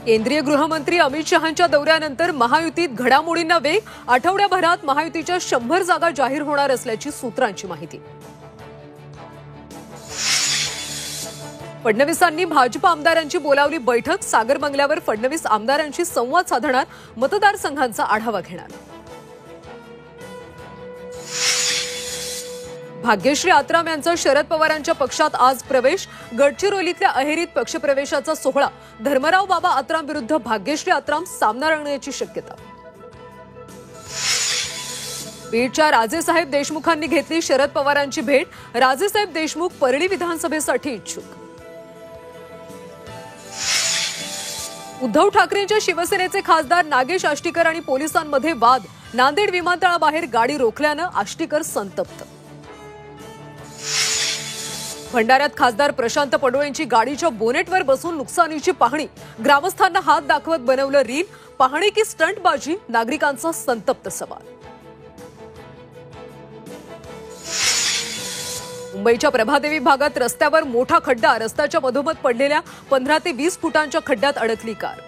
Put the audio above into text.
केंद्रीय गृहमंत्री अमित शहांच्या दौऱ्यानंतर महायुतीत घडामोडींना वेग. आठवड्याभरात महायुतीच्या 100 जागा जाहीर होणार असल्याची सूत्रांची माहिती. फडणवीसांनी भाजप आमदारांची बोलावली बैठक. सागर बंगल्यावर फडणवीस आमदारांशी संवाद साधणार. मतदारसंघांचा आढावा घेणार. भाग्यश्री आत्राम यांचा शरद पवारांच्या पक्षात आज प्रवेश. गडचिरोलीतल्या अहेरीत पक्षप्रवेशाचा सोहळा. धर्मराव बाबा आत्राम विरुद्ध भाग्यश्री आत्राम सामना रंगण्याची शक्यता. बीडच्या राजेसाहेब देशमुखांनी घेतली शरद पवारांची भेट. राजेसाहेब देशमुख परळी विधानसभेसाठी इच्छुक. उद्धव ठाकरेंच्या शिवसेनेचे खासदार नागेश आष्टीकर आणि पोलिसांमध्ये वाद. नांदेड विमानतळाबाहेर गाडी रोखल्यानं आष्टीकर संतप्त. भंडाऱ्यात खासदार प्रशांत पडोळेंची गाडीच्या बोनेटवर बसून नुकसानीची पाहणी. ग्रामस्थांना हात दाखवत बनवलं रील. पाहणी की स्टंटबाजी, नागरिकांचा संतप्त सवाल. मुंबईच्या प्रभादेवी भागात रस्त्यावर मोठा खड्डा. रस्त्याच्या मधोमध पडलेल्या 15 ते 20 फुटांच्या खड्ड्यात अडकली कार.